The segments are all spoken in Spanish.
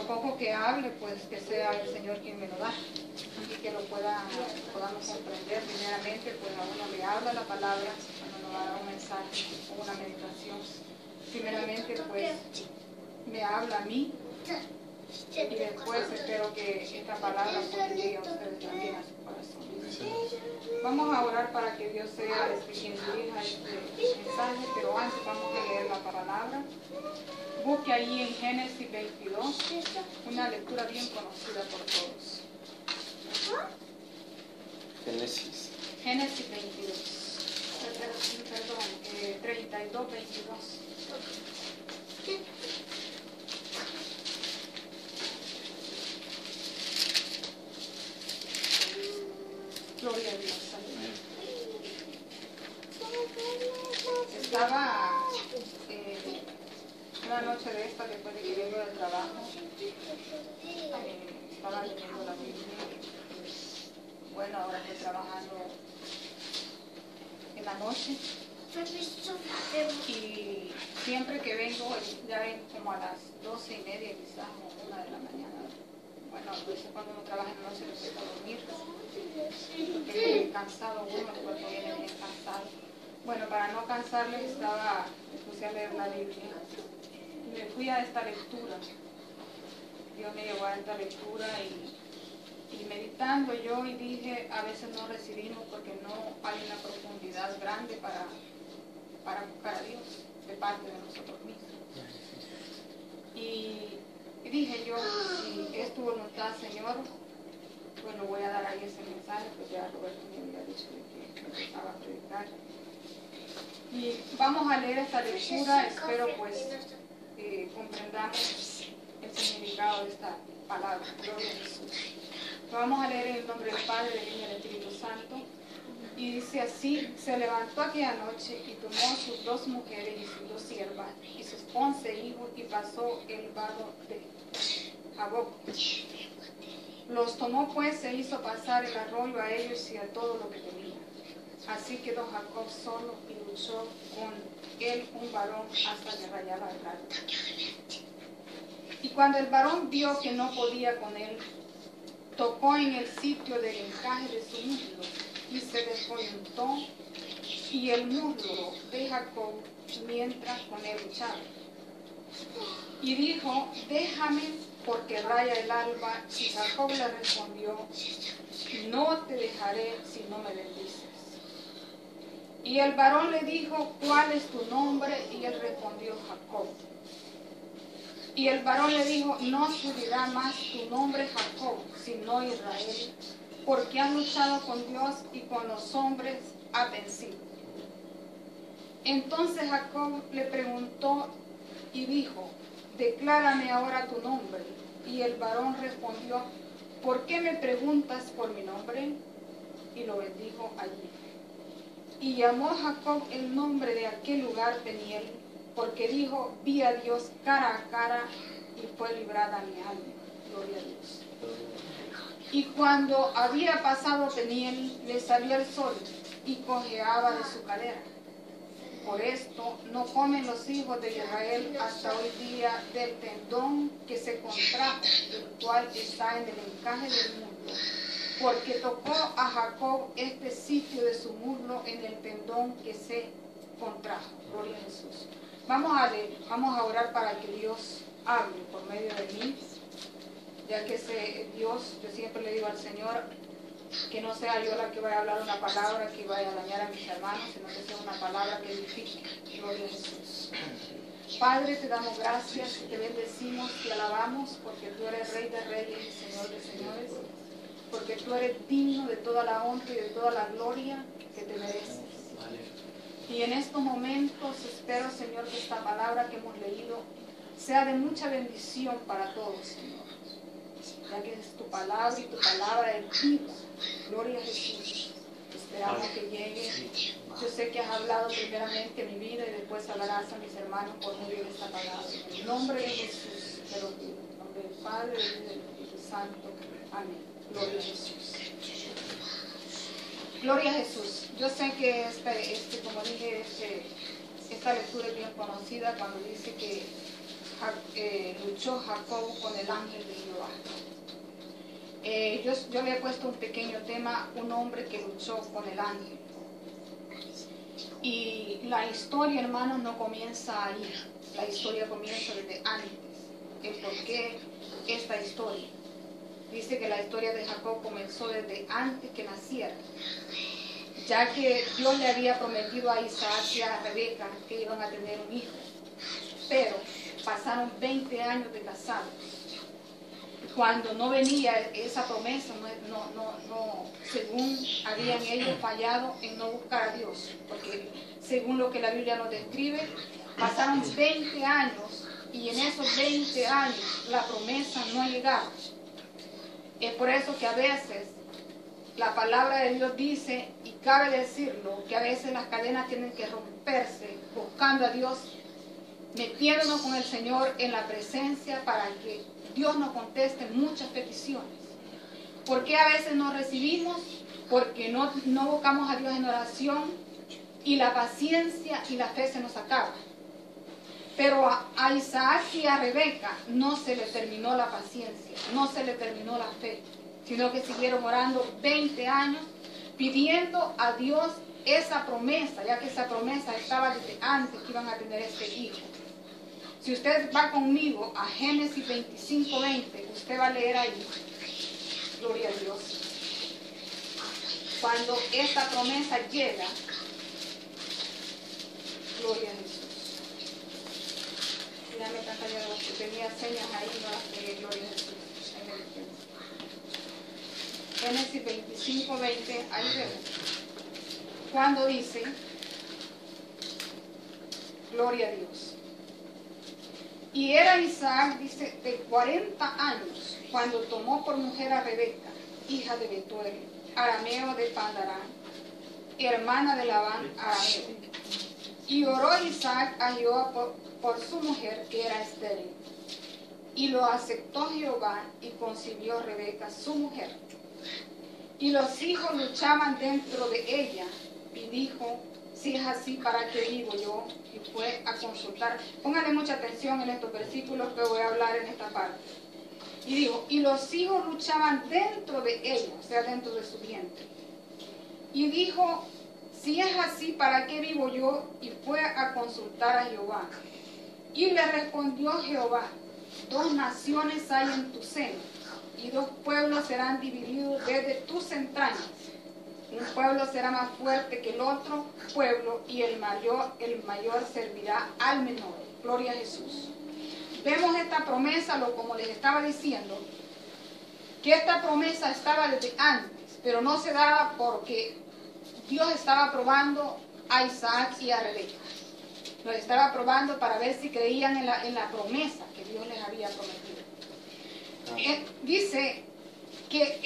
lo poco que hable, pues que sea el Señor quien me lo da y que lo podamos comprender. Primeramente, pues a uno le habla la palabra cuando nos da un mensaje o una meditación. Primeramente, pues me habla a mí y después espero que esta palabra pues llegue a ustedes también a su corazón. Vamos a orar para que Dios sea quien dirija este mensaje, pero antes vamos a leer la palabra. Busque ahí en Génesis 22, una lectura bien conocida por todos. Génesis 22. Perdón, 32, 22. Gloria a Dios. Estaba una noche de esta, después de que vengo del trabajo, estaba leyendo la Biblia. Bueno, ahora estoy trabajando en la noche. Y siempre que vengo, ya vengo como a las 12:30 quizás, o 1 de la mañana. Bueno, a veces cuando uno trabaja en la noche no puede dormir, porque viene cansado uno, el cuerpo viene bien cansado. Bueno, para no cansarles, me puse a leer la Biblia. Me fui a esta lectura. Dios me llevó a esta lectura y meditando yo y dije, a veces no recibimos porque no hay una profundidad grande para buscar a Dios de parte de nosotros mismos. Y dije yo, si es tu voluntad, Señor, pues lo voy a dar ahí ese mensaje, pues ya Roberto me había dicho de que empezaba a predicar. Y vamos a leer esta lectura, espero pues comprendamos el significado de esta palabra. Gloria a Jesús. Lo vamos a leer en el nombre del Padre, del Hijo y del Espíritu Santo. Y dice así: se levantó aquella noche y tomó sus 2 mujeres y sus 2 siervas y sus 11 hijos y pasó el vado de Jaboc. Los tomó pues e hizo pasar el arroyo a ellos y a todo lo que tenía. Así quedó Jacob solo y luchó con él un varón hasta que rayaba el alba. Y cuando el varón vio que no podía con él, tocó en el sitio del encaje de su muslo y se descoyuntó y el muslo de Jacob mientras con él luchaba. Y dijo: déjame porque raya el alba. Y Jacob le respondió: no te dejaré si no me bendices. Y el varón le dijo: ¿cuál es tu nombre? Y él respondió: Jacob. Y el varón le dijo: no se dirá más tu nombre Jacob, sino Israel, porque has luchado con Dios y con los hombres has vencido. Entonces Jacob le preguntó y dijo: declárame ahora tu nombre. Y el varón respondió: ¿por qué me preguntas por mi nombre? Y lo bendijo allí. Y llamó Jacob el nombre de aquel lugar Peniel, porque dijo: vi a Dios cara a cara y fue librada mi alma. Gloria a Dios. Y cuando había pasado Peniel, le salió el sol y cojeaba de su cadera. Por esto no comen los hijos de Israel hasta hoy día del tendón que se contrajo, el cual está en el encaje del muslo, porque tocó a Jacob este sitio de su muslo en el tendón que se contrajo. Gloria a Jesús. Vamos a orar para que Dios hable por medio de mí, ya que Dios, yo siempre le digo al Señor, que no sea yo la que vaya a hablar una palabra que vaya a dañar a mis hermanos, sino que sea una palabra que edifique. Gloria a Jesús. Padre, te damos gracias, te bendecimos, te alabamos, porque tú eres Rey de Reyes y Señor de Señores, porque tú eres digno de toda la honra y de toda la gloria que te mereces. Y en estos momentos espero, Señor, que esta palabra que hemos leído sea de mucha bendición para todos, Señor, ya que es tu palabra y tu palabra es viva. Gloria a Jesús. Esperamos que llegue. Yo sé que has hablado primeramente en mi vida y después hablarás a mis hermanos por medio de esta palabra. En el nombre de Jesús te lo pido. En el nombre del Padre, del Hijo y del Espíritu Santo. Amén. Gloria a Jesús. Gloria a Jesús. Yo sé que como dije, esta lectura es bien conocida cuando dice que luchó Jacob con el ángel de Jehová. Yo le he puesto un pequeño tema, un hombre que luchó con el ángel. Y la historia, hermanos, no comienza ahí. La historia comienza desde antes. El por qué esta historia. Dice que la historia de Jacob comenzó desde antes que naciera, ya que Dios le había prometido a Isaac y a Rebeca que iban a tener un hijo. Pero pasaron 20 años de casados. Cuando no venía esa promesa, según habían ellos fallado en no buscar a Dios, porque según lo que la Biblia nos describe, pasaron 20 años y en esos 20 años la promesa no llegaba. Es por eso que a veces la palabra de Dios dice, y cabe decirlo, que a veces las cadenas tienen que romperse buscando a Dios, metiéndonos con el Señor en la presencia para que Dios nos conteste muchas peticiones. ¿Por qué a veces no recibimos? Porque no buscamos a Dios en oración y la paciencia y la fe se nos acaba. Pero a Isaac y a Rebeca no se le terminó la paciencia, no se le terminó la fe, sino que siguieron orando 20 años pidiendo a Dios esa promesa, ya que esa promesa estaba desde antes que iban a tener este hijo. Si usted va conmigo a Génesis 25:20, usted va a leer ahí, gloria a Dios. Cuando esta promesa llega, gloria a Jesús. Ya me está fallando, que tenía señas ahí, no las pegué, gloria a Jesús. Génesis 25:20, ahí vemos. Cuando dice, gloria a Dios. Y era Isaac, dice, de 40 años, cuando tomó por mujer a Rebeca, hija de Betuel, arameo de Padarán, hermana de Labán, arameo. Y oró Isaac a Jehová por su mujer, que era estéril. Y lo aceptó Jehová y concibió Rebeca, su mujer. Y los hijos luchaban dentro de ella, y dijo, si es así, ¿para qué vivo yo? Y fue a consultar. Pónganle mucha atención en estos versículos que voy a hablar en esta parte. Y digo, y los hijos luchaban dentro de ella, o sea, dentro de su vientre. Y dijo, si es así, ¿para qué vivo yo? Y fue a consultar a Jehová. Y le respondió Jehová, 2 naciones hay en tu seno, y 2 pueblos serán divididos desde tus entrañas. Un pueblo será más fuerte que el otro pueblo, y el mayor servirá al menor. Gloria a Jesús. Vemos esta promesa, como les estaba diciendo, que esta promesa estaba desde antes, pero no se daba porque Dios estaba probando a Isaac y a Rebeca. Los estaba probando para ver si creían en la promesa que Dios les había prometido. Dice que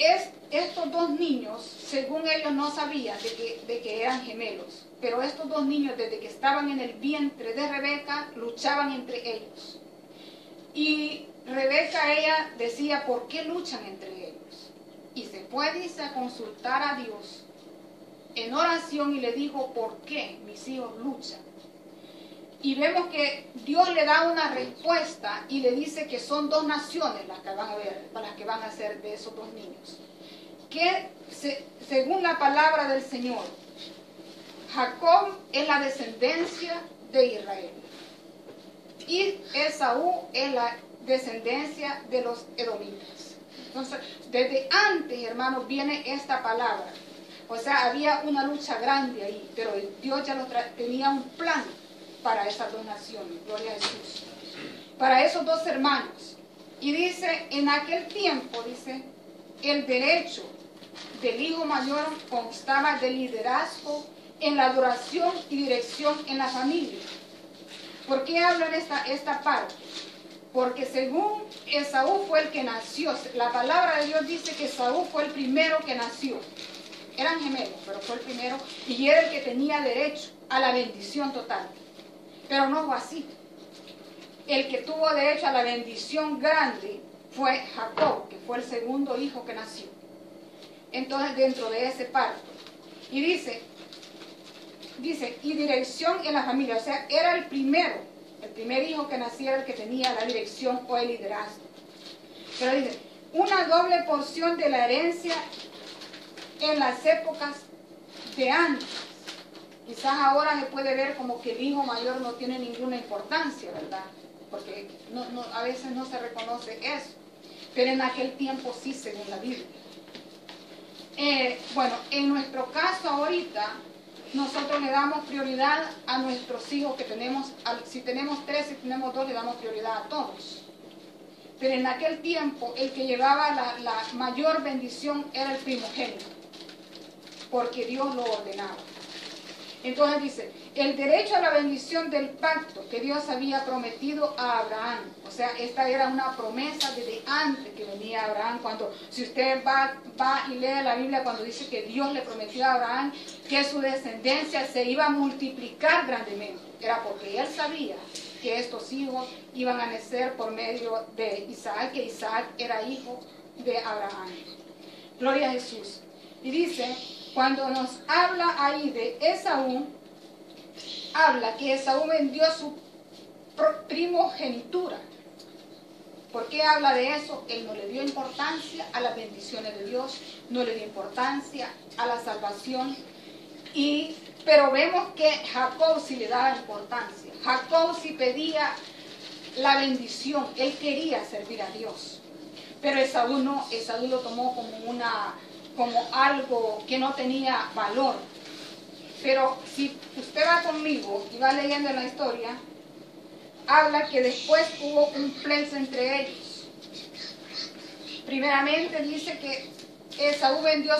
estos 2 niños, según ellos no sabían de que eran gemelos, pero estos 2 niños desde que estaban en el vientre de Rebeca luchaban entre ellos. Y Rebeca, ella decía, ¿por qué luchan entre ellos? Y se fue, dice, a consultar a Dios en oración y le dijo, ¿por qué mis hijos luchan? Y vemos que Dios le da una respuesta y le dice que son 2 naciones las que van a ver, las que van a ser de esos 2 niños. Que según la palabra del Señor, Jacob es la descendencia de Israel. Y Esaú es la descendencia de los edomitas. Entonces, desde antes, hermanos, viene esta palabra. O sea, había una lucha grande ahí, pero Dios ya tenía un plan para esas 2 naciones, gloria a Jesús, para esos 2 hermanos. Y dice, en aquel tiempo, dice, el derecho del hijo mayor constaba del liderazgo en la adoración y dirección en la familia. ¿Por qué hablo en esta parte? Porque según Esaú fue el que nació, la palabra de Dios dice que Esaú fue el primero que nació. Eran gemelos, pero fue el primero y era el que tenía derecho a la bendición total. Pero no fue así. El que tuvo derecho a la bendición grande fue Jacob, que fue el segundo hijo que nació. Entonces, dentro de ese parto. Y dice, y dirección en la familia. O sea, era el primero El primer hijo que naciera el que tenía la dirección o el liderazgo. Pero dice, una doble porción de la herencia en las épocas de antes. Quizás ahora se puede ver como que el hijo mayor no tiene ninguna importancia, ¿verdad? Porque a veces no se reconoce eso. Pero en aquel tiempo sí, según la Biblia. Bueno, en nuestro caso ahorita, nosotros le damos prioridad a nuestros hijos que tenemos, si tenemos 3, si tenemos 2, le damos prioridad a todos. Pero en aquel tiempo, el que llevaba la mayor bendición era el primogénito, porque Dios lo ordenaba. Entonces dice, el derecho a la bendición del pacto que Dios había prometido a Abraham. O sea, esta era una promesa desde antes que venía Abraham. Si usted va y lee la Biblia cuando dice que Dios le prometió a Abraham que su descendencia se iba a multiplicar grandemente. Era porque él sabía que estos hijos iban a nacer por medio de Isaac, que Isaac era hijo de Abraham. Gloria a Jesús. Y dice, cuando nos habla ahí de Esaú, habla que Esaú vendió su primogenitura. ¿Por qué habla de eso? Él no le dio importancia a las bendiciones de Dios, no le dio importancia a la salvación. Pero vemos que Jacob sí le daba importancia. Jacob sí pedía la bendición, él quería servir a Dios. Pero Esaú no, Esaú lo tomó como algo que no tenía valor. Pero si usted va conmigo y va leyendo la historia, habla que después hubo un pleito entre ellos. Primeramente dice que Esaú vendió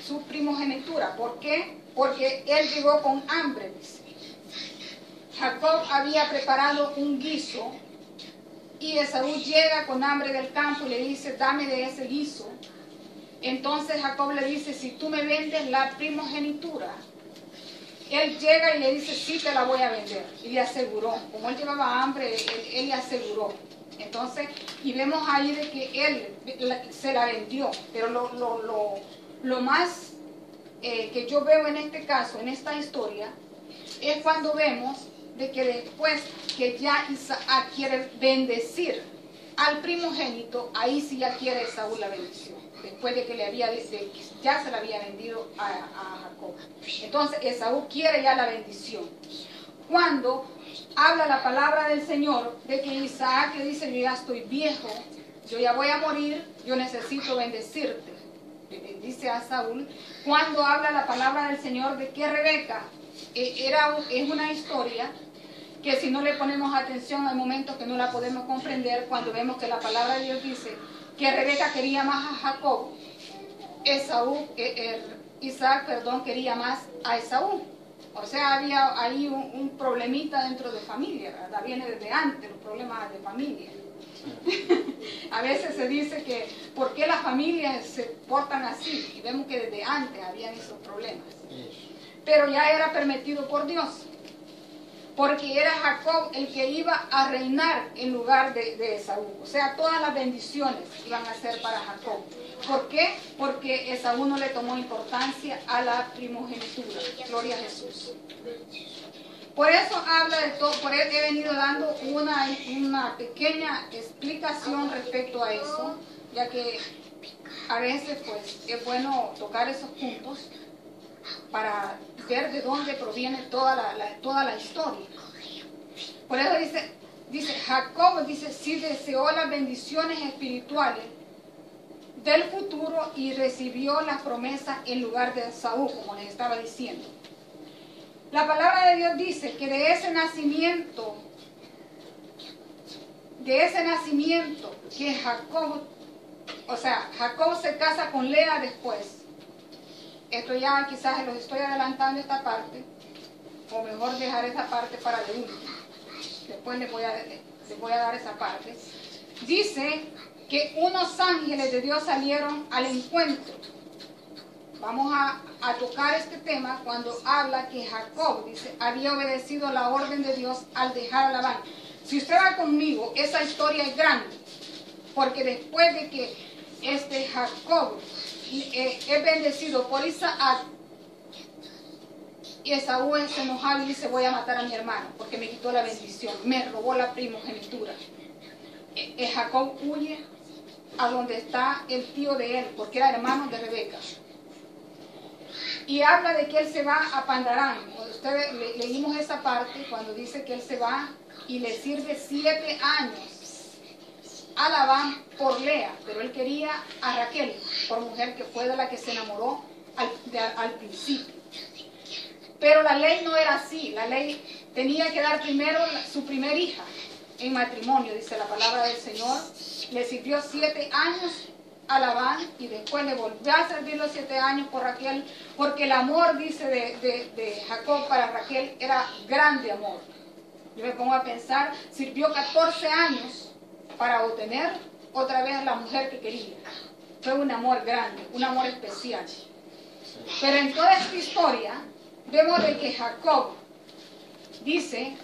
su primogenitura. ¿Por qué? Porque él llegó con hambre, dice. Jacob había preparado un guiso y Esaú llega con hambre del campo y le dice, dame de ese guiso. Entonces Jacob le dice, si tú me vendes la primogenitura, él llega y le dice, sí te la voy a vender. Y le aseguró, como él llevaba hambre, él le aseguró. Entonces, y vemos ahí de que él se la vendió. Pero lo más que yo veo en este caso, en esta historia, es cuando vemos de que después que ya Isaac quiere bendecir al primogénito, ahí sí ya quiere Esaú la bendición. Después de que ya se la había vendido a Jacob. Entonces Esaú quiere ya la bendición. Cuando habla la palabra del Señor de que Isaac le dice, yo ya estoy viejo, yo ya voy a morir, yo necesito bendecirte. Dice a Saúl, cuando habla la palabra del Señor de que Rebeca es una historia que si no le ponemos atención hay momentos que no la podemos comprender cuando vemos que la palabra de Dios dice que Rebeca quería más a Jacob, Isaac quería más a Esaú. O sea, había ahí un problemita dentro de familia, ¿verdad? Viene desde antes los problemas de familia. A veces se dice que ¿por qué las familias se portan así? Y vemos que desde antes habían esos problemas. Pero ya era permitido por Dios. Porque era Jacob el que iba a reinar en lugar de Esaú. O sea, todas las bendiciones iban a ser para Jacob. ¿Por qué? Porque Esaú no le tomó importancia a la primogenitura. Gloria a Jesús. Por eso habla de todo, por eso he venido dando una pequeña explicación respecto a eso, ya que a veces pues es bueno tocar esos puntos para ver de dónde proviene toda la historia. Por eso dice Jacob, sí deseó las bendiciones espirituales del futuro y recibió las promesas en lugar de Esaú, como les estaba diciendo. La palabra de Dios dice que de ese nacimiento que Jacob se casa con Lea después. Esto ya quizás los estoy adelantando esta parte, o mejor dejar esa parte para de último. Después les voy a dar esa parte. Dice que unos ángeles de Dios salieron al encuentro. Vamos a tocar este tema cuando habla que Jacob, dice, había obedecido la orden de Dios al dejar a Labán. Si usted va conmigo, esa historia es grande, porque después de que Jacob es bendecido por Isaac, Y Esaú es enojado y dice, voy a matar a mi hermano porque me quitó la bendición, me robó la primogenitura. Jacob huye a donde está el tío de él, porque era hermano de Rebeca. Y habla de que él se va a Pandarán. Ustedes leímos esa parte cuando dice que él se va y le sirve 7 años a Labán por Lea, pero él quería a Raquel por mujer, que fue de la que se enamoró al principio. Pero la ley no era así. La ley tenía que dar primero su primer hija en matrimonio, dice la palabra del Señor. Le sirvió 7 años a Labán y después le volvió a servir los 7 años por Raquel, porque el amor, dice, de Jacob para Raquel era grande amor. Yo me pongo a pensar, sirvió 14 años para obtener otra vez a la mujer que quería. Fue un amor grande, un amor especial. Pero en toda esta historia vemos de que Jacob, dice,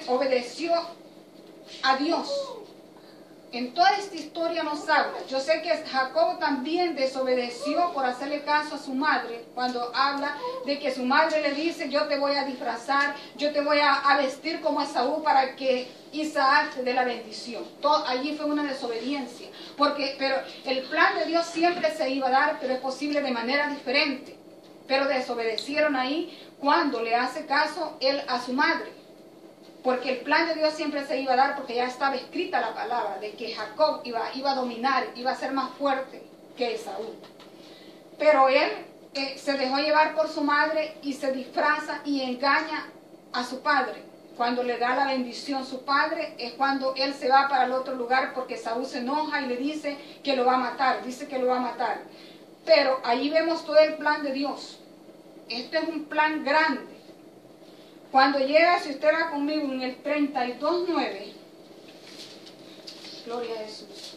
obedeció a Dios. En toda esta historia nos habla. Yo sé que Jacob también desobedeció por hacerle caso a su madre, cuando habla de que su madre le dice, yo te voy a disfrazar, yo te voy a vestir como Esaú para que Isaac te dé la bendición. Allí fue una desobediencia. Pero el plan de Dios siempre se iba a dar, pero es posible de manera diferente. Pero desobedecieron ahí cuando le hace caso él a su madre. Porque el plan de Dios siempre se iba a dar, porque ya estaba escrita la palabra de que Jacob iba a dominar, iba a ser más fuerte que Esaú. Pero él se dejó llevar por su madre y se disfraza y engaña a su padre. Cuando le da la bendición su padre es cuando él se va para el otro lugar, porque Esaú se enoja y le dice que lo va a matar, dice que lo va a matar. Pero ahí vemos todo el plan de Dios. Este es un plan grande. Cuando llega, si usted va conmigo en el 32:9, gloria a Jesús.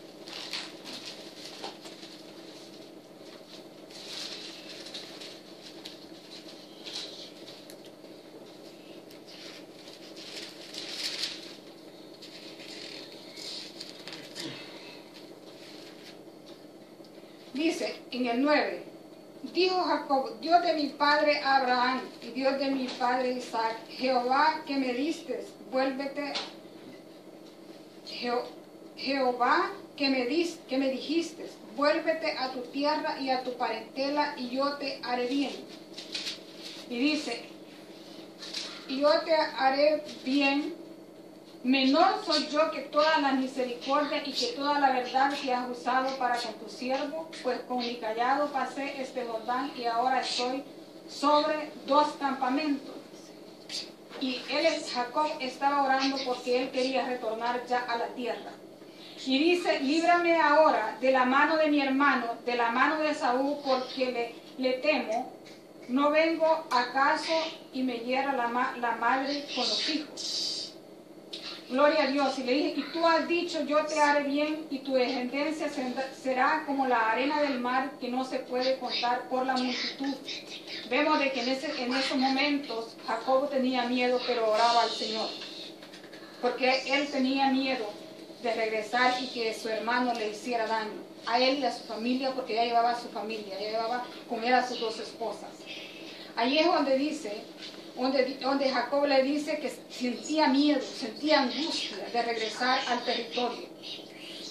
Dice en el 9, dijo Jacob, Dios de mi padre Abraham y Dios de mi padre Isaac, Jehová que me diste, vuélvete, Jehová que me dijiste, vuélvete a tu tierra y a tu parentela y yo te haré bien. Y dice, y yo te haré bien, menor soy yo que toda la misericordia y que toda la verdad que has usado para con tu siervo, pues con mi callado pasé este Jordán y ahora estoy sobre 2 campamentos. Y Jacob estaba orando porque él quería retornar ya a la tierra. Y dice, líbrame ahora de la mano de mi hermano, de la mano de Esaú, porque le temo, no vengo acaso y me hiera la madre con los hijos. Gloria a Dios. Y le dije, y tú has dicho, yo te haré bien, y tu descendencia será como la arena del mar, que no se puede contar por la multitud. Vemos de que en esos momentos Jacob tenía miedo, pero oraba al Señor. Porque él tenía miedo de regresar y que su hermano le hiciera daño. A él y a su familia, porque ya llevaba a su familia, ya llevaba con él a sus 2 esposas. Ahí es donde dice, donde Jacob le dice que sentía miedo, sentía angustia de regresar al territorio.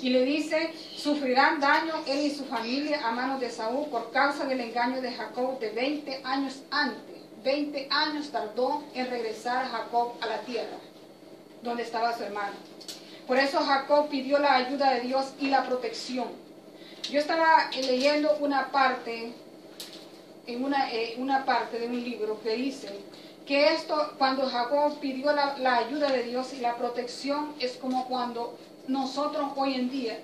Y le dice, sufrirán daño él y su familia a manos de Esaú por causa del engaño de Jacob de 20 años antes. 20 años tardó en regresar Jacob a la tierra donde estaba su hermano. Por eso Jacob pidió la ayuda de Dios y la protección. Yo estaba leyendo una parte, una parte de un libro que dice que esto, cuando Jacob pidió la ayuda de Dios y la protección, es como cuando nosotros hoy en día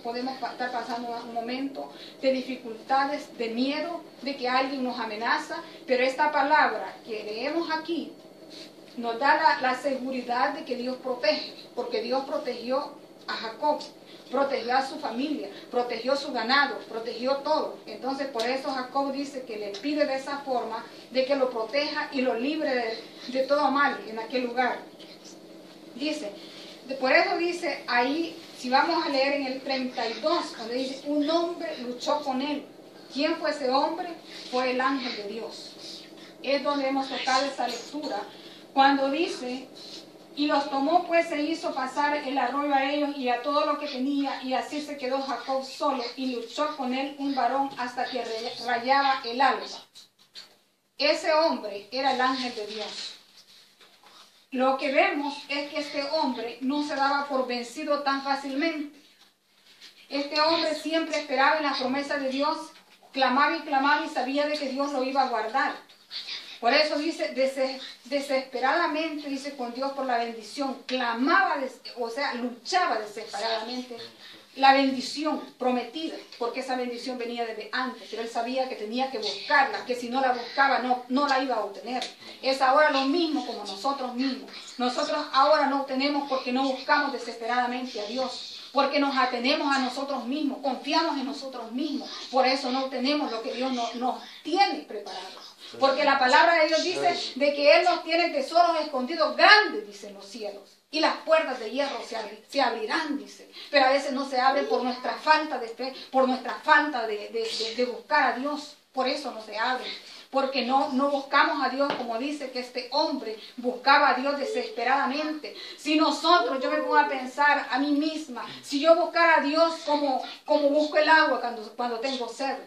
podemos estar pasando un momento de dificultades, de miedo, de que alguien nos amenaza, pero esta palabra que leemos aquí nos da la seguridad de que Dios protege, porque Dios protegió a Jacob, protegió a su familia, protegió su ganado, protegió todo. Entonces por eso Jacob dice que le pide de esa forma, de que lo proteja y lo libre de todo mal en aquel lugar. Dice, por eso dice ahí, si vamos a leer en el 32, donde dice, un hombre luchó con él ¿Quién fue ese hombre? Fue el ángel de Dios. Es donde hemos tocado esa lectura. Cuando dice, y los tomó pues se hizo pasar el arroyo a ellos y a todo lo que tenía, y así se quedó Jacob solo, y luchó con él un varón hasta que rayaba el alba. Ese hombre era el ángel de Dios. Lo que vemos es que este hombre no se daba por vencido tan fácilmente. Este hombre siempre esperaba en la promesa de Dios, clamaba y sabía de que Dios lo iba a guardar. Por eso dice, desesperadamente, dice, con Dios por la bendición, clamaba, luchaba desesperadamente la bendición prometida, porque esa bendición venía desde antes, pero él sabía que tenía que buscarla, que si no la buscaba no la iba a obtener. Es ahora lo mismo como nosotros mismos. Nosotros ahora no obtenemos porque no buscamos desesperadamente a Dios, porque nos atenemos a nosotros mismos, confiamos en nosotros mismos, por eso no obtenemos lo que Dios nos tiene preparado. Porque la palabra de Dios dice de que Él nos tiene tesoros escondidos grandes, dice, en los cielos. Y las puertas de hierro se abrirán, dice. Pero a veces no se abren por nuestra falta de fe, por nuestra falta de buscar a Dios. Por eso no se abren. Porque no buscamos a Dios como dice que este hombre buscaba a Dios desesperadamente. Si nosotros, yo me pongo a pensar a mí misma, si yo buscara a Dios como busco el agua cuando tengo sed,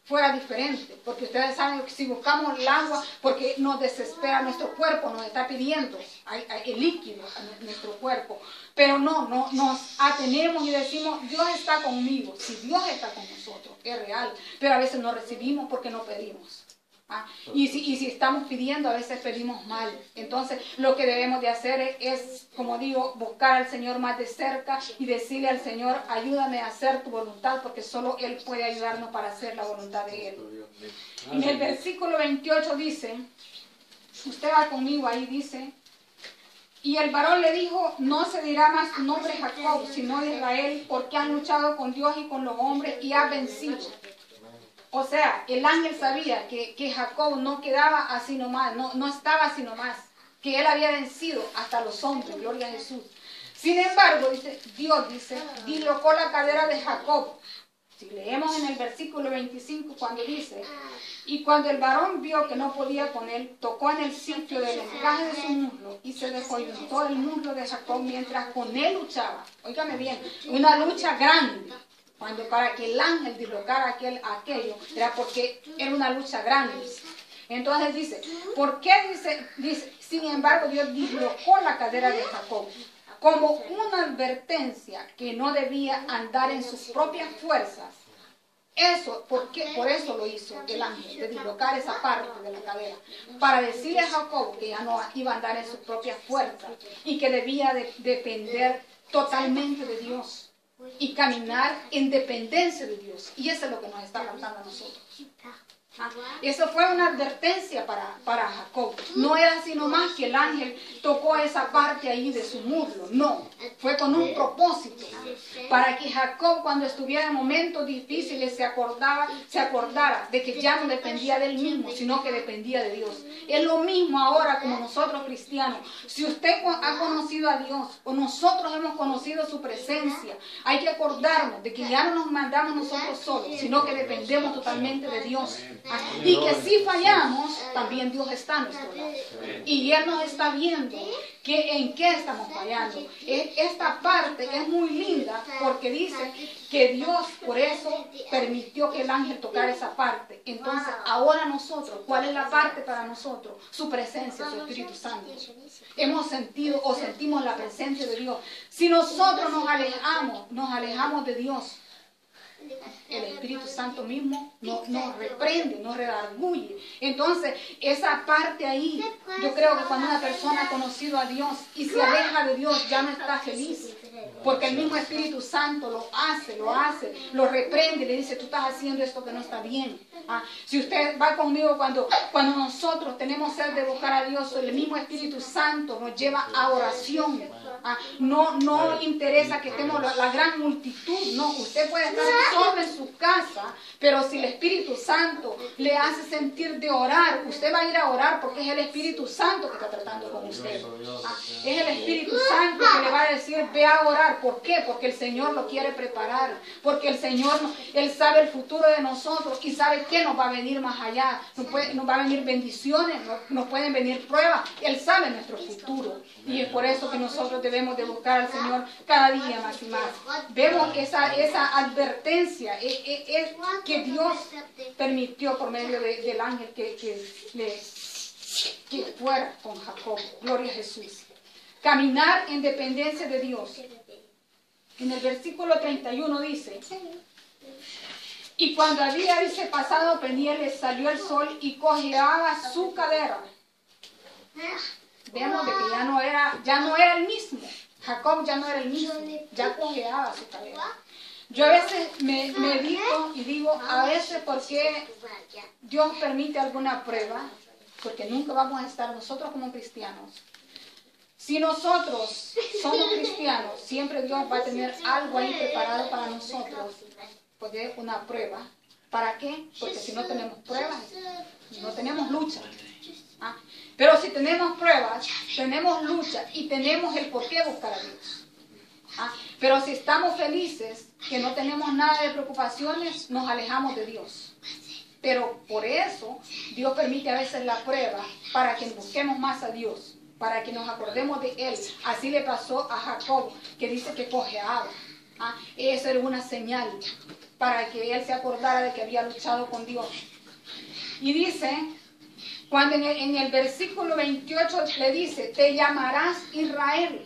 fuera diferente, porque ustedes saben que si buscamos el agua, porque nos desespera nuestro cuerpo, nos está pidiendo el líquido a nuestro cuerpo, pero no nos atenemos y decimos, Dios está conmigo. Si Dios está con nosotros, es real, pero a veces no recibimos porque no pedimos. Y si estamos pidiendo, a veces pedimos mal. Entonces lo que debemos de hacer es, como digo, buscar al Señor más de cerca y decirle al Señor, ayúdame a hacer tu voluntad, porque solo Él puede ayudarnos para hacer la voluntad de Él. En el versículo 28 dice, usted va conmigo ahí, dice, y el varón le dijo, no se dirá más tu nombre Jacob, sino Israel, porque has luchado con Dios y con los hombres y has vencido. O sea, el ángel sabía que Jacob no quedaba así nomás, no estaba así nomás, que él había vencido hasta los hombres, gloria a Jesús. Sin embargo, Dios dislocó la cadera de Jacob. Si leemos en el versículo 25 cuando dice, y cuando el varón vio que no podía con él, tocó en el sitio del encaje de su muslo y se descoyuntó el muslo de Jacob mientras con él luchaba. Óigame bien, una lucha grande. Para que el ángel dislocara aquello, era porque era una lucha grande. Entonces dice, ¿por qué dice, sin embargo Dios dislocó la cadera de Jacob? Como una advertencia que no debía andar en sus propias fuerzas. Por eso lo hizo el ángel, de dislocar esa parte de la cadera. Para decirle a Jacob que ya no iba a andar en sus propias fuerzas y que debía depender totalmente de Dios. Y caminar en dependencia de Dios. Y eso es lo que nos está faltando a nosotros. Eso fue una advertencia para Jacob. No era así nomás que el ángel tocó esa parte ahí de su muslo. No, fue con un propósito. Para que Jacob, cuando estuviera en momentos difíciles, se acordara de que ya no dependía de él mismo, sino que dependía de Dios. Es lo mismo ahora como nosotros cristianos. Si usted ha conocido a Dios o nosotros hemos conocido su presencia, hay que acordarnos de que ya no nos mandamos nosotros solos, sino que dependemos totalmente de Dios. Y que si fallamos, también Dios está a nuestro lado. Y Él nos está viendo en qué estamos fallando. Esta parte es muy linda porque dice que Dios por eso permitió que el ángel tocara esa parte. Entonces, ahora nosotros, ¿cuál es la parte para nosotros? Su presencia, su Espíritu Santo. Hemos sentido o sentimos la presencia de Dios. Si nosotros nos alejamos de Dios, el Espíritu Santo mismo nos reprende, nos redarguye. Entonces, esa parte ahí, yo creo que cuando una persona ha conocido a Dios y se aleja de Dios, ya no está feliz. Porque el mismo Espíritu Santo lo reprende y le dice, tú estás haciendo esto que no está bien. Si usted va conmigo cuando nosotros tenemos sed de buscar a Dios, el mismo Espíritu Santo nos lleva a oración. No interesa que estemos la gran multitud, no, usted puede estar solo en su casa, pero si el Espíritu Santo le hace sentir de orar, usted va a ir a orar porque es el Espíritu Santo que está tratando con usted. Es el Espíritu Santo que le va a decir, ve a orar, preparar. ¿Por qué? Porque el Señor lo quiere preparar. Porque el Señor, Él sabe el futuro de nosotros y sabe qué nos va a venir más allá. Nos va a venir bendiciones, nos pueden venir pruebas. Él sabe nuestro futuro. Y es por eso que nosotros debemos de buscar al Señor cada día más y más. Vemos esa advertencia que Dios permitió por medio del ángel que fuera con Jacob. Gloria a Jesús. Caminar en dependencia de Dios. En el versículo 31 dice: y cuando había pasado Peniel, le salió el sol y cojeaba su cadera. Vemos de que ya no era el mismo. Jacob ya no era el mismo, ya cojeaba su cadera. Yo a veces me medito y digo, a veces ¿por qué Dios permite alguna prueba? Porque nunca vamos a estar nosotros como cristianos. Si nosotros somos cristianos, siempre Dios va a tener algo ahí preparado para nosotros. Porque una prueba. ¿Para qué? Porque si no tenemos pruebas, no tenemos lucha. ¿Ah? Pero si tenemos pruebas, tenemos lucha y tenemos el por qué buscar a Dios. ¿Ah? Pero si estamos felices, que no tenemos nada de preocupaciones, nos alejamos de Dios. Pero por eso Dios permite a veces la prueba para que busquemos más a Dios, para que nos acordemos de Él. Así le pasó a Jacob, que dice que cojeaba. ¿Ah? Eso era una señal para que él se acordara de que había luchado con Dios. Y dice, cuando en el versículo 28 le dice, te llamarás Israel.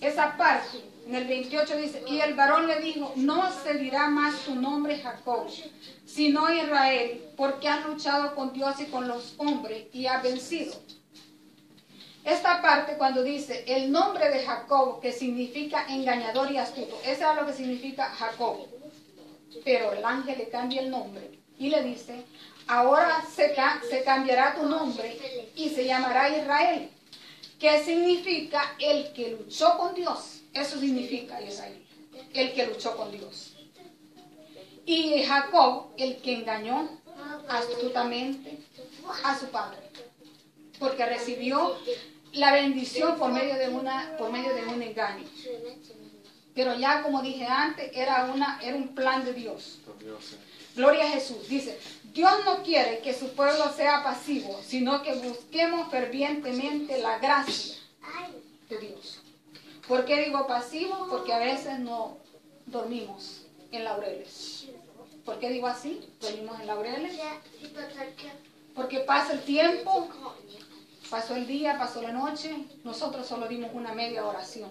Esa parte, en el 28 dice, y el varón le dijo, no se dirá más tu nombre Jacob, sino Israel, porque has luchado con Dios y con los hombres y has vencido. Esta parte cuando dice el nombre de Jacob, que significa engañador y astuto, eso es lo que significa Jacob. Pero el ángel le cambia el nombre y le dice, ahora se cambiará tu nombre y se llamará Israel, que significa el que luchó con Dios. Eso significa Israel, el que luchó con Dios. Y Jacob, el que engañó astutamente a su padre, porque recibió la bendición por medio de un engaño. Pero ya como dije antes, era un plan de Dios. Gloria a Jesús. Dice, Dios no quiere que su pueblo sea pasivo, sino que busquemos fervientemente la gracia de Dios. ¿Por qué digo pasivo? Porque a veces no dormimos en laureles. ¿Por qué digo así? Dormimos en laureles. Porque pasa el tiempo, pasó el día, pasó la noche, nosotros solo dimos una media oración.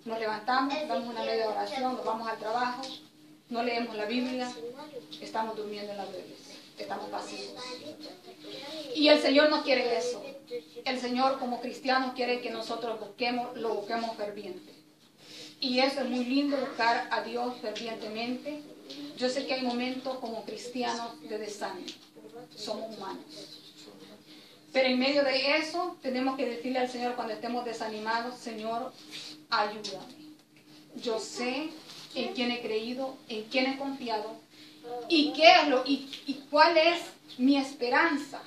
Nos levantamos, damos una media oración, nos vamos al trabajo, no leemos la Biblia, estamos durmiendo en laureles, estamos pasivos. Y el Señor no quiere eso. El Señor como cristiano quiere que nosotros lo busquemos ferviente. Y eso es muy lindo, buscar a Dios fervientemente. Yo sé que hay momentos como cristianos de desánimo. Somos humanos. Pero en medio de eso tenemos que decirle al Señor cuando estemos desanimados, Señor, ayúdame. Yo sé en quién he creído, en quién he confiado y cuál es mi esperanza,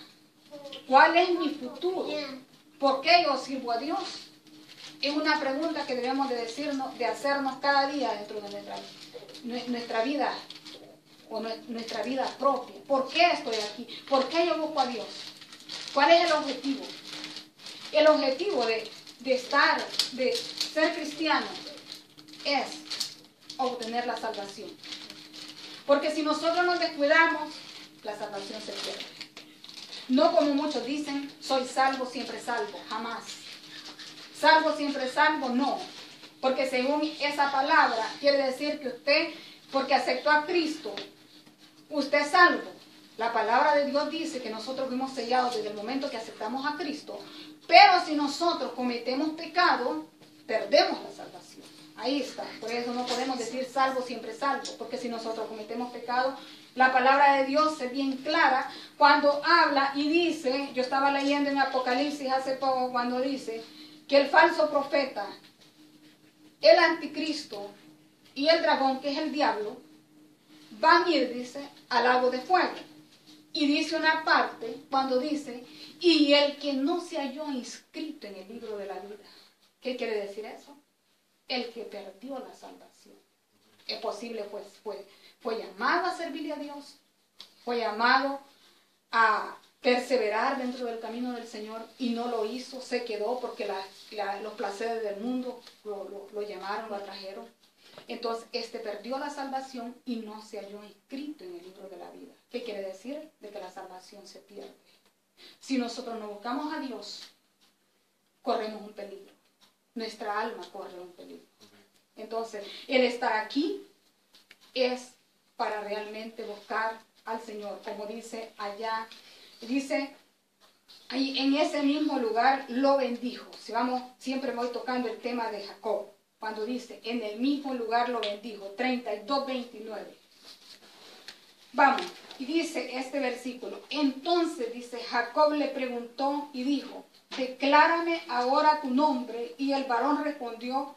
cuál es mi futuro, por qué yo sirvo a Dios. Es una pregunta que debemos de hacernos cada día dentro de nuestra vida o nuestra vida propia. ¿Por qué estoy aquí? ¿Por qué yo busco a Dios? ¿Cuál es el objetivo? El objetivo de ser cristiano es obtener la salvación. Porque si nosotros nos descuidamos, la salvación se pierde. No como muchos dicen, soy salvo, siempre salvo, jamás. Salvo, siempre salvo, no. Porque según esa palabra, quiere decir que usted, porque aceptó a Cristo, usted es salvo. La palabra de Dios dice que nosotros fuimos sellados desde el momento que aceptamos a Cristo. Pero si nosotros cometemos pecado, perdemos la salvación. Ahí está. Por eso no podemos decir salvo, siempre salvo. Porque si nosotros cometemos pecado, la palabra de Dios es bien clara cuando habla y dice, yo estaba leyendo en Apocalipsis hace poco cuando dice que el falso profeta, el anticristo y el dragón, que es el diablo, van a ir, dice, al lago de fuego. Y dice una parte cuando dice, y el que no se halló inscrito en el libro de la vida. ¿Qué quiere decir eso? el que perdió la salvación. Es posible, pues, fue llamado a servirle a Dios, fue llamado a perseverar dentro del camino del Señor y no lo hizo, se quedó porque los placeres del mundo lo llamaron, lo atrajeron. Entonces, perdió la salvación y no se halló inscrito en el libro de la vida. ¿Qué quiere decir? De que la salvación se pierde. Si nosotros no buscamos a Dios, corremos un peligro. Nuestra alma corre un peligro. Entonces, el estar aquí es para realmente buscar al Señor, como dice allá. Dice, ahí en ese mismo lugar lo bendijo. Si vamos, siempre voy tocando el tema de Jacob. Cuando dice, en el mismo lugar lo bendijo, 32:29. Vamos, y dice este versículo. Entonces, dice, Jacob le preguntó y dijo, declárame ahora tu nombre. Y el varón respondió,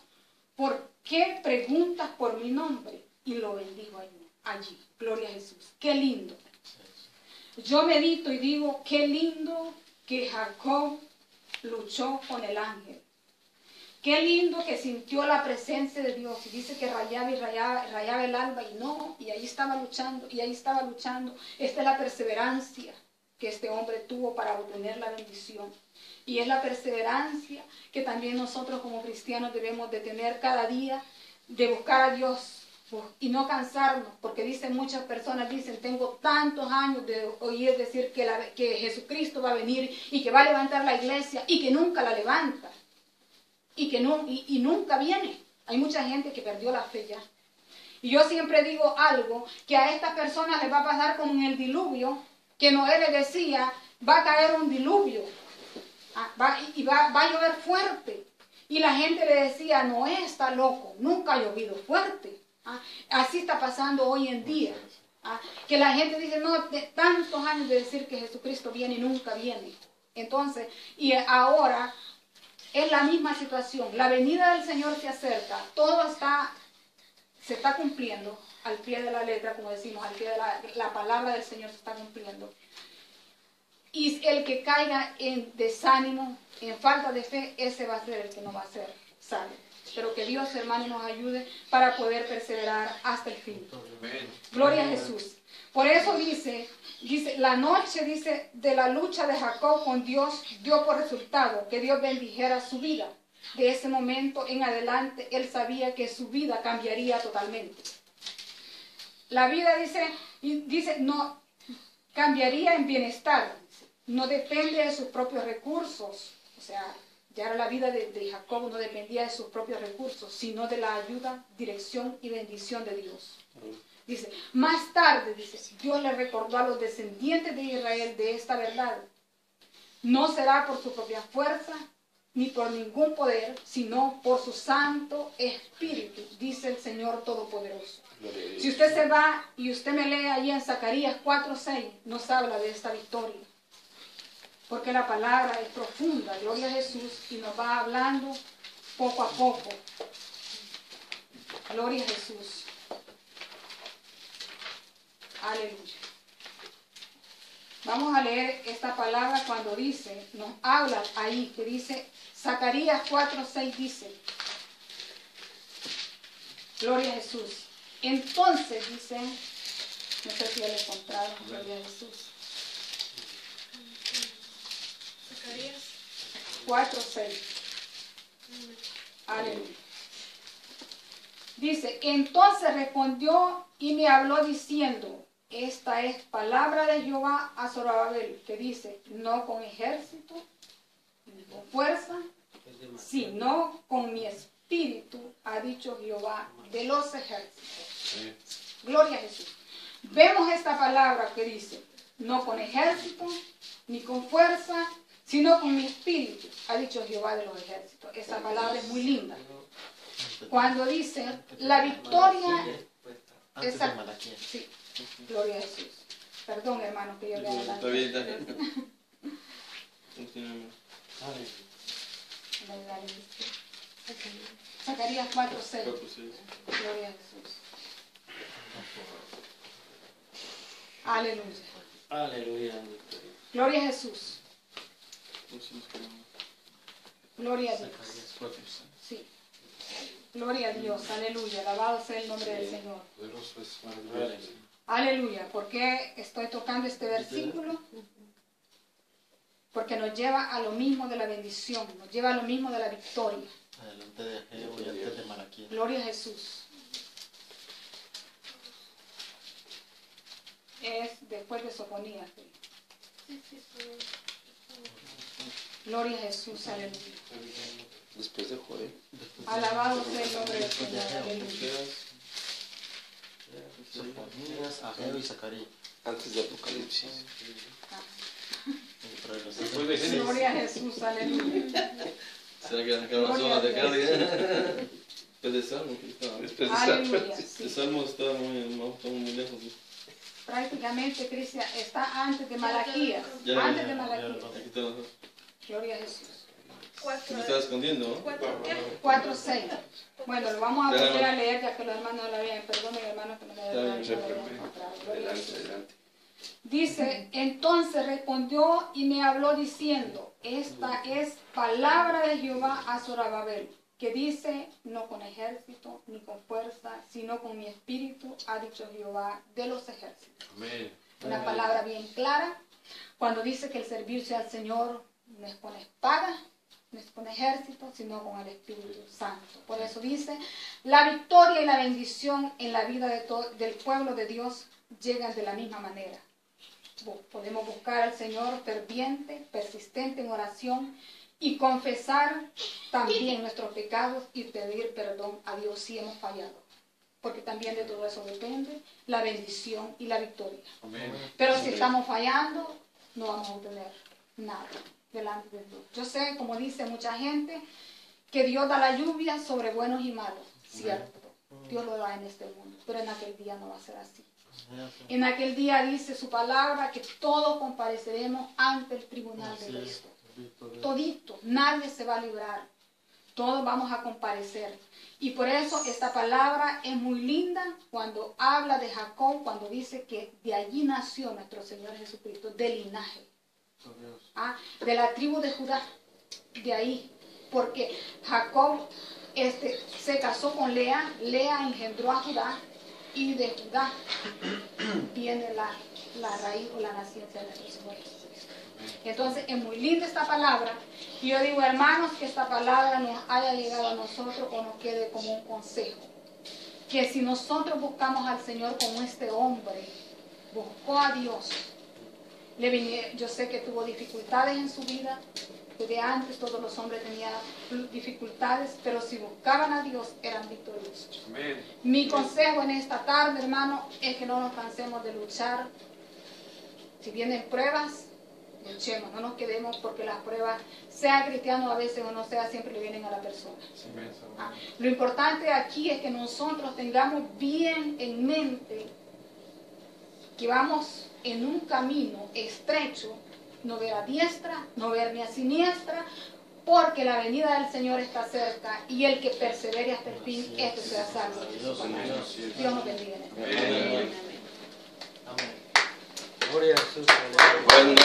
¿por qué preguntas por mi nombre? Y lo bendijo allí. Gloria a Jesús. Qué lindo. Yo medito y digo, qué lindo que Jacob luchó con el ángel. Qué lindo que sintió la presencia de Dios. Y dice que rayaba y rayaba el alba y no, y ahí estaba luchando, y ahí estaba luchando. Esta es la perseverancia que este hombre tuvo para obtener la bendición. Y es la perseverancia que también nosotros como cristianos debemos de tener cada día, de buscar a Dios y no cansarnos, porque dicen muchas personas, dicen, tengo tantos años de oír decir que Jesucristo va a venir y que va a levantar la iglesia y que nunca la levanta. Y nunca viene. Hay mucha gente que perdió la fe ya. Y yo siempre digo algo, que a estas personas les va a pasar como en el diluvio, que Noé le decía, va a caer un diluvio, va a llover fuerte. Y la gente le decía, Noé está loco, nunca ha llovido fuerte. Así está pasando hoy en día. Que la gente dice, no, de tantos años de decir que Jesucristo viene y nunca viene. Entonces, y ahora es la misma situación. La venida del Señor se acerca. Todo se está cumpliendo al pie de la letra, como decimos, al pie de la palabra del Señor se está cumpliendo. Y el que caiga en desánimo, en falta de fe, ese va a ser el que no va a ser salvo. Pero que Dios, hermano, nos ayude para poder perseverar hasta el fin. Gloria a Jesús. Por eso dice, la noche, dice, de la lucha de Jacob con Dios dio por resultado que Dios bendijera su vida. De ese momento en adelante, él sabía que su vida cambiaría totalmente. La vida, dice, no, cambiaría en bienestar. No depende de sus propios recursos. O sea, ya la vida de Jacob no dependía de sus propios recursos, sino de la ayuda, dirección y bendición de Dios. Dice, más tarde, dice, Dios le recordó a los descendientes de Israel de esta verdad. No será por su propia fuerza, ni por ningún poder, sino por su Santo Espíritu, dice el Señor Todopoderoso. Si usted se va y usted me lee ahí en Zacarías 4:6, nos habla de esta victoria. Porque la palabra es profunda, gloria a Jesús, y nos va hablando poco a poco. Gloria a Jesús. Aleluya. Vamos a leer esta palabra cuando dice, nos habla ahí, que dice, Zacarías 4:6 dice, gloria a Jesús. Entonces dice, no sé si ya lo encontraron, gloria a Jesús. Zacarías 4:6. Aleluya. Dice, entonces respondió y me habló diciendo, esta es palabra de Jehová a Zorobabel, que dice, no con ejército, ni con fuerza, sino con mi espíritu, ha dicho Jehová de los ejércitos. Gloria a Jesús. Vemos esta palabra que dice, no con ejército, ni con fuerza, sino con mi espíritu, ha dicho Jehová de los ejércitos. Esta palabra es muy linda. Cuando dice, la victoria... Sí, gloria a Jesús. Perdón, hermano, que yo le adelante. Está bien. Zacarías 4:6. Gloria a Jesús. Aleluya. Aleluya. Gloria a Jesús. Gloria a Dios. Sí. Gloria a Dios, aleluya, alabado sea el nombre del Señor. Poderoso es maravilloso. Aleluya. ¿Por qué estoy tocando este versículo? Porque nos lleva a lo mismo de la bendición, nos lleva a lo mismo de la victoria. Adelante de Ageo y antes de Malaquías. Gloria a Jesús. Es después de Sofonías. Gloria a Jesús, aleluya. Después de Joel. Alabado sea el nombre del Señor, aleluya. Sofonías, Ageo y Zacarías. Antes de Apocalipsis. Después de Génesis. Gloria a Jesús, aleluya. ¿Será que sacaron las hojas de acá? Después de Salmo. Después de Aleluya. El Sí. Salmo está muy lejos. Prácticamente, Cristian, está antes de Malaquías. Ya, Antes de ya, Malaquías. ya. Aquí están las hojas. Gloria a Jesús. Se me estaba escondiendo, ¿no? 4:6. Bueno, lo vamos a volver a leer ya que los hermanos no lo habían. Perdón, hermano, que no me habían encontrado. Gloria a Jesús. Adelante. Dice, entonces respondió y me habló diciendo, esta es palabra de Jehová a Zorobabel, que dice, no con ejército ni con fuerza, sino con mi espíritu, ha dicho Jehová de los ejércitos. Amén. Una palabra bien clara, cuando dice que el servirse al Señor no es con espada, no es con ejército, sino con el Espíritu Santo. Por eso dice, la victoria y la bendición en la vida del pueblo de Dios llegan de la misma manera. Podemos buscar al Señor ferviente, persistente en oración y confesar también nuestros pecados y pedir perdón a Dios si hemos fallado. Porque también de todo eso depende la bendición y la victoria. Amén. Pero si estamos fallando, no vamos a obtener nada delante de Dios. Yo sé, como dice mucha gente, que Dios da la lluvia sobre buenos y malos. Cierto, Dios lo da en este mundo, pero en aquel día no va a ser así. En aquel día dice su palabra que todos compareceremos ante el tribunal de Cristo. Todito, nadie se va a librar. Todos vamos a comparecer. Y por eso esta palabra es muy linda cuando habla de Jacob, cuando dice que de allí nació nuestro Señor Jesucristo, del linaje. De la tribu de Judá, de ahí. Porque Jacob se casó con Lea, Lea engendró a Judá, y de Judá viene la raíz o la naciencia de nuestro Señor Jesucristo. Entonces es muy linda esta palabra. Y yo digo, hermanos, que esta palabra nos haya llegado a nosotros o nos quede como un consejo. Que si nosotros buscamos al Señor como este hombre buscó a Dios, yo sé que tuvo dificultades en su vida. Desde antes todos los hombres tenían dificultades, pero si buscaban a Dios eran victoriosos. Amén. Mi consejo en esta tarde, hermano, es que no nos cansemos de luchar. Si vienen pruebas, luchemos, no nos quedemos porque las pruebas, sea cristiano a veces o no sea, siempre le vienen a la persona. Lo importante aquí es que nosotros tengamos bien en mente que vamos en un camino estrecho, no ver a diestra, no ver ni a siniestra, porque la venida del Señor está cerca y el que persevere hasta el fin, este será salvo. Dios nos bendiga. Amén. Amén. Gloria a Jesús. Bueno,